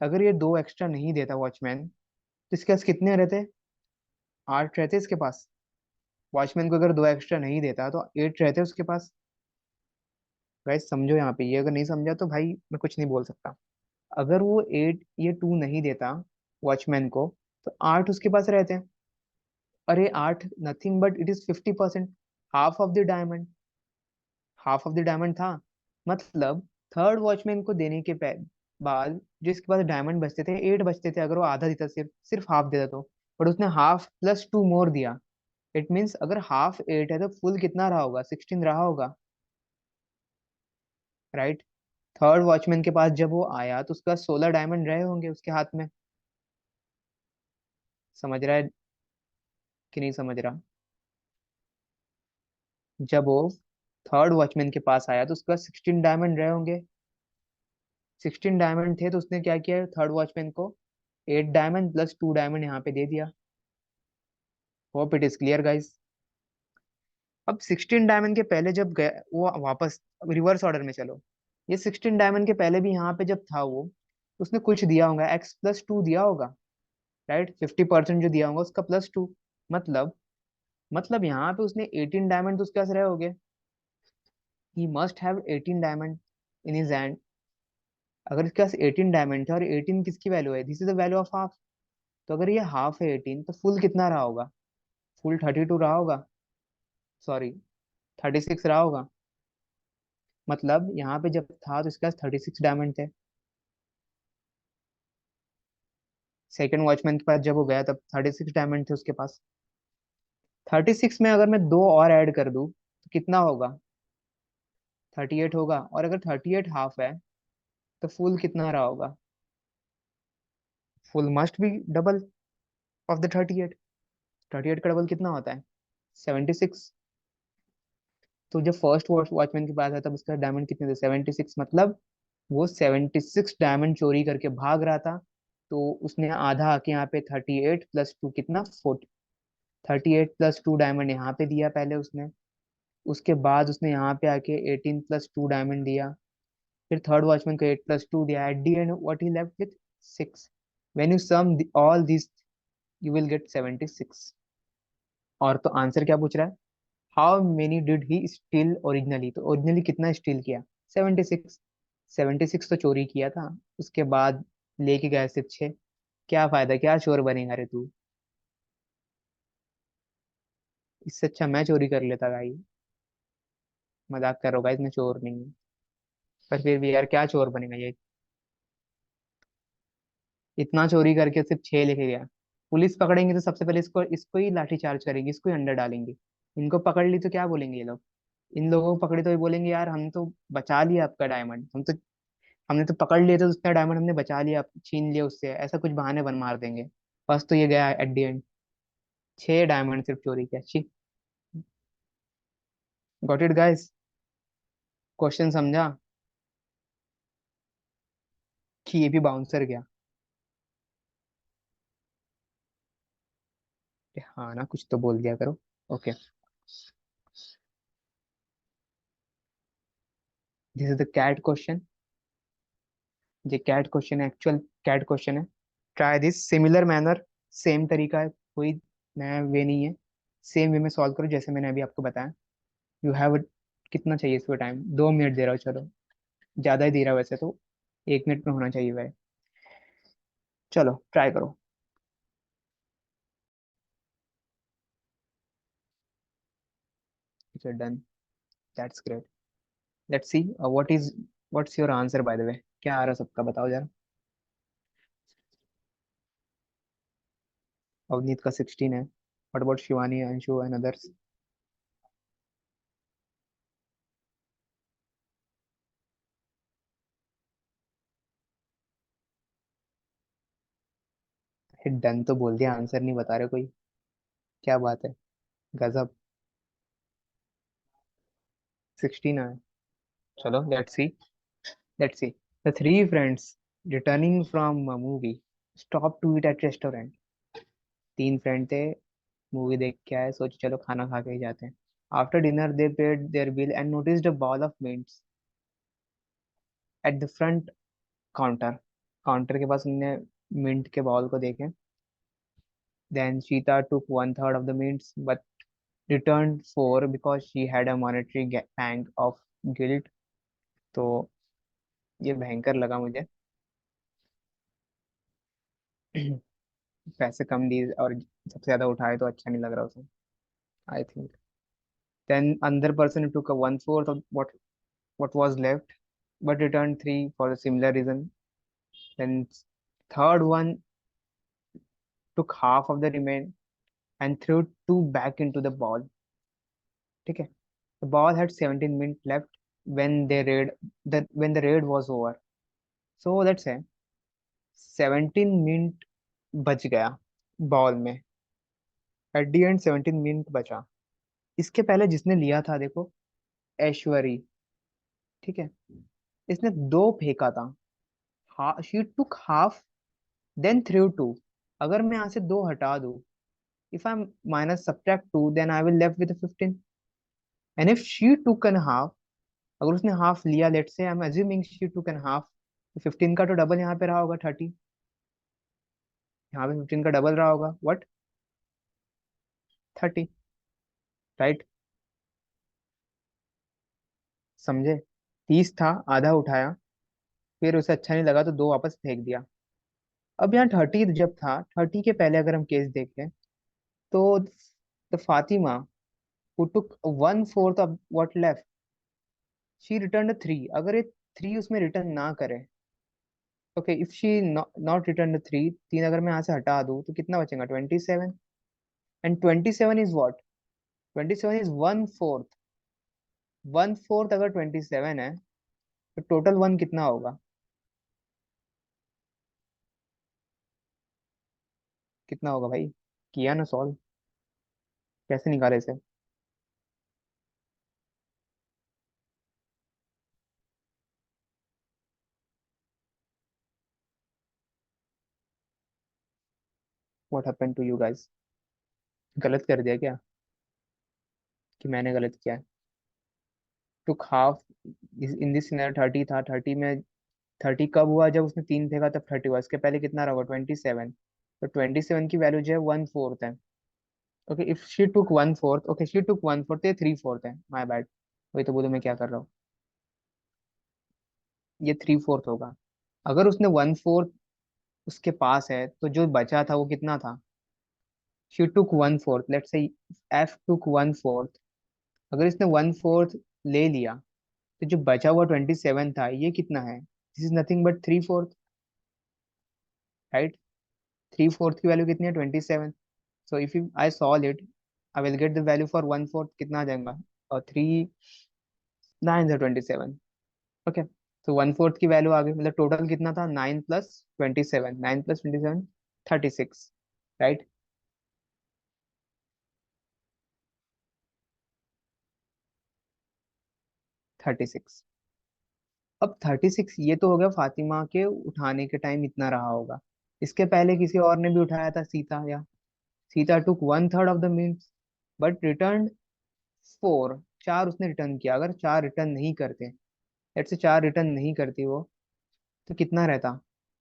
Speaker 1: अगर ये दो एक्स्ट्रा नहीं देता वॉचमैन, तो इसके पास कितने रहते? 8 रहते इसके पास। वॉचमैन को अगर दो एक्स्ट्रा नहीं देता तो 8 रहते उसके पास। गाइस समझो यहाँ पे, ये अगर नहीं समझा तो भाई मैं कुछ नहीं बोल सकता। अगर वो 8 ये 2 नहीं देता वॉचमैन को, तो 8 उसके पास रहते हैं। अरे 8 nothing but it is 50%, half of the diamond, half of the diamond था। मतलब थर्ड वॉचमैन को देने के बाद जो इसके पास डायमंड बचते थे, 8 बचते थे, अगर वो आधा देता, सिर्फ सिर्फ हाफ देता तो। बट उसने हाफ प्लस टू मोर दिया, इट मीन्स अगर हाफ 8 है तो फुल कितना रहा होगा, 16 रहा होगा, राइट। थर्ड वॉचमैन के पास जब वो आया तो उसके पास 16 डायमंड रहे होंगे उसके हाथ में। समझ रहा है कि नहीं समझ रहा? जब वो थर्ड वॉचमैन के पास आया तो उसके पास 16 डायमंड रहे होंगे। 16 डायमंड थे तो उसने क्या किया थर्ड वॉचमैन को, 8 डायमंड प्लस 2 डायमंड यहाँ पे दे दिया। Hope it is clear guys. अब 16 डायमंड के पहले जब गया वो वापस, रिवर्स ऑर्डर में चलो, ये 16 डायमंड के पहले भी यहाँ पे जब था वो, उसने कुछ दिया होगा, x+2 दिया होगा, राइट। 50% जो दिया होगा उसका +2, मतलब यहाँ पे उसने 18 डायमंड तो उसके पास रहे होगे। He must have 18 diamond in his hand. अगर इसके पास 18 डायमंड है और 18 किसकी वैल्यू है, this is the value of half. तो अगर ये हाफ है 18 तो फुल कितना रहा होगा, फुल 32 रहा होगा, सॉरी 36 रहा होगा। मतलब यहाँ पे जब था तो इसके पास 36 डायमंड थे। सेकंड वॉचमैन के पास जब वो गया तब 36 डायमंड थे उसके पास। 36 में अगर मैं दो और ऐड कर दूं तो कितना होगा, 38 होगा। और अगर 38 हाफ है तो फुल कितना रहा होगा, full must be double of the 38। 38 का डबल कितना होता है, 76। तो जब फर्स्ट वॉचमैन के पास आया तब उसका डायमंड कितने थे, 76। मतलब वो 76 डायमंड चोरी करके भाग रहा था। तो उसने आधा आके यहाँ पे 38+2 कितना 40, 38+2 डायमंड यहाँ पे दिया पहले उसने। उसके बाद उसने यहाँ पे आके 18+2 डायमंड दिया। फिर थर्ड वॉचमैन को 8+2 दिया। At the end what he left with 6। When you sum all this you will get 76। और तो आंसर क्या पूछ रहा है, how many did he steal originally, तो ओरिजिनली कितना स्टील किया, 76। 76 तो चोरी किया था, उसके बाद लेके गए सिर्फ 6। क्या फायदा, क्या चोर बनेगा रे तू। इससे अच्छा मैं चोरी कर लेता भाई। मजाक करो गाइस, मैं चोर नहीं हूँ। पर फिर भी यार क्या चोर बनेगा ये, इतना चोरी करके सिर्फ 6 लेके गया। पुलिस पकड़ेंगे तो सबसे पहले इसको इसको ही लाठी चार्ज करेंगे, इसको ही अंदर डालेंगे। इनको पकड़ ली तो क्या बोलेंगे ये लोग, इन लोगों को पकड़े तो ये बोलेंगे यार हम तो बचा लिया आपका डायमंड, हमने तो पकड़ लिए थे तो उसका डायमंड हमने बचा लिया, छीन लिया उससे, ऐसा कुछ बहाने बन मार देंगे। बस तो ये गया एट द एंड, 6 डायमंड सिर्फ चोरी किया। अच्छी, गॉट इट गाइस, क्वेश्चन समझा कि ये भी बाउंसर गया। हाँ ना, कुछ तो बोल दिया करो। Okay, this is the CAT question. ये कैट क्वेश्चन है, एक्चुअल कैट क्वेश्चन है। Try this similar manner, same तरीका है, कोई नया वे नहीं है। सेम वे में सॉल्व करो जैसे मैंने अभी आपको बताया। यू हैव, कितना चाहिए इसको टाइम, 2 मिनट दे रहा हूँ चलो, ज्यादा ही दे रहा हूँ वैसे तो, 1 मिनट में होना चाहिए भाई। चलो ट्राई करो। It's done, that's great. Let's see what's your answer by the way, क्या आ रहा है सबका बताओ जरा। अवनीत का 16 है, what about Shivani, Anshu and others. Done तो बोल दिया, आंसर नहीं बता रहे कोई, क्या बात है, गजब। 16 है, चलो let's see. The three friends returning from a movie stop to eat at restaurant. तीन फ्रेंड थे, मूवी देख के आए, सोचे चलो खाना खा के ही जाते हैं। After dinner they paid their bill and noticed a bowl of mints at the front counter. Counter के पास उनने मिंट के बॉल को देखे। Then Sita took 1/3 of the mints but returned 4 because she had a monetary pang of guilt। तो ये भयंकर लगा मुझे। पैसे कम दिए और सबसे ज्यादा उठाए तो अच्छा नहीं लग रहा उसे, I think. Then another person took a 1/4 of what was left, but returned 3 for a similar reason. Then third one took half of the remain. and threw two back into the ball. ठीक है. The ball had 17 minutes left when they raid when the raid was over. So let's say 17 minute बच गया बॉल में. एट दी एंड 17 मिनट बचा. इसके पहले जिसने लिया था देखो, ऐश्वरी. ठीक है. इसने दो फेंका था. She took half then threw two. अगर मैं यहाँ से दो हटा दूं, if I minus subtract two, then I will left with 15. And if she took an half, अगर उसने हाफ लिया, let's say I am assuming she took an half, तो 15 का तो डबल यहाँ पे रहा होगा 30. यहाँ पे 15 का डबल रहा होगा, व्हाट, 30. राइट. समझे. 30 था, आधा उठाया, फिर उसे अच्छा नहीं लगा तो दो वापस फेंक दिया. अब यहाँ 30 जब था, 30 के पहले अगर हम केस देखें, तो the Fatima who took 1/4 of what left, she returned a 3. अगर ये 3 उसमें रिटर्न ना करे, okay, if she not return 3, तीन अगर मैं यहाँ से हटा दूँ तो कितना बचेगा, 27. And 27 is what, 27 is 1/4. 1/4 अगर 27 है, तो टोटल वन कितना होगा, कितना होगा भाई. किया ना सॉल्व, कैसे निकाले इसे. What happened to you guys. गलत कर दिया क्या, कि मैंने गलत किया. Took half, in this scenario 30 था, 30 में 30 कब हुआ, जब उसने तीन फेंका तब 30 हुआ. इसके पहले कितना रहा होगा, 27. तो 27 की वैल्यू जो है 1/4 है. Okay, if she took 1/4, okay she took 1/4, ये 3/4 है, माय बैड. वही तो बोलो मैं क्या कर रहा हूँ. ये 3/4 होगा. अगर उसने 1/4 उसके पास है, तो जो बचा था वो कितना था, she took 1/4, let's say F took 1/4. अगर इसने 1/4 ले लिया, तो जो बचा हुआ 27 था, ये कितना है, this is nothing but 3/4. Right. 3/4 की वैल्यू कितनी है, 27. So if I solve it, I will get the value for 1/4, कितना आ जाएगा, और 3 9 27. ओके. तो 1/4 की वैल्यू आ गई, मतलब टोटल कितना था, 9 + 27, 9 + 27, 36. राइट. 36. अब 36 ये तो हो गया फातिमा के उठाने के टाइम इतना रहा होगा. इसके पहले किसी और ने भी उठाया था, सीता, या सीता टुक 1/3 of the means, but return 4. चार उसने रिटर्न किया. अगर चार रिटर्न नहीं करते, लेट्स से चार रिटर्न नहीं करती वो, तो कितना रहता,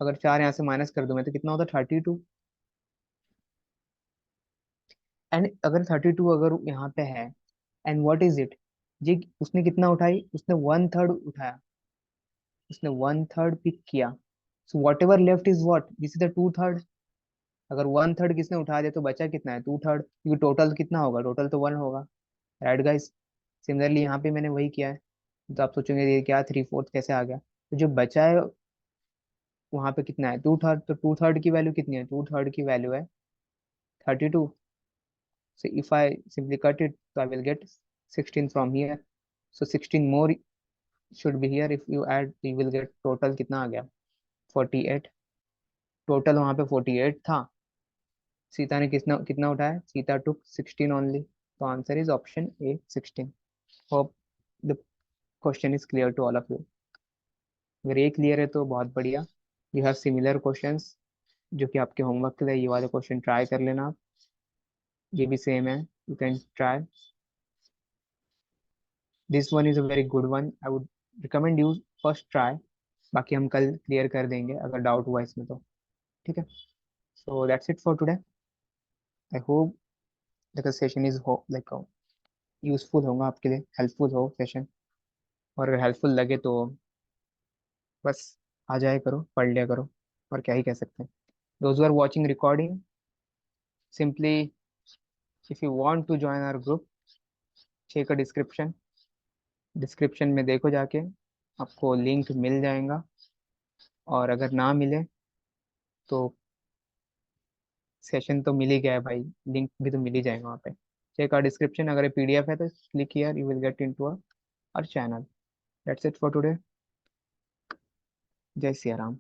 Speaker 1: अगर चार यहाँ से माइनस कर दूं मैं, तो कितना होता, 32. एंड अगर 32 अगर यहाँ पे है, एंड व्हाट इज इट, जी उसने कितना उठाई, उसने 1/3 उठाया, उसने 1/3 पिक किया. So what ever left is what, this is the 2/3. अगर 1/3 किसने उठा दिया, तो बचा कितना है, 2/3, क्योंकि टोटल कितना होगा, टोटल तो 1 होगा. Right guys. सिमिलरली यहाँ पे मैंने वही किया है. तो आप सोचेंगे ये क्या, 3/4 कैसे आ गया. तो जो बचा है वहां पे कितना है, 2/3. तो 2/3 की वैल्यू कितनी है, 2/3 की वैल्यू है 32. So if I simply cut it, so I will get 16 from here. So 16 more should be here. If you add, you will get total कितना आ गया, 48. टोटल वहां पे 48 था. सीता ने कितना कितना उठाया, सीता टुक 16 ओनली. तो answer is option A, 16. Hope the question is clear to all of you. अगर ये क्लियर है तो बहुत बढ़िया. यू हैव सिमिलर क्वेश्चंस, जो कि आपके होमवर्क के लिए, ये वाले क्वेश्चन ट्राई कर लेना आप. ये भी सेम है, you can try. This one is a very good one, I would recommend you first try. बाकी हम कल क्लियर कर देंगे अगर डाउट हुआ इसमें तो. ठीक है. So that's it for today. I hope the session is like useful होगा आपके लिए, हेल्पफुल हो सेशन. और अगर हेल्पफुल लगे तो बस आ जाया करो, पढ़ लिया करो. और क्या ही कह सकते हैं. Those are watching recording, simply if you want to join our group, check a description. Description में देखो जाके, आपको लिंक मिल जाएगा. और अगर ना मिले, तो सेशन तो मिल ही गया है भाई, लिंक भी तो मिल ही जाएगा वहाँ पे। चेक आवर डिस्क्रिप्शन, अगर पीडीएफ है तो click here, you will get into our channel. That's it for today. जय सिया राम।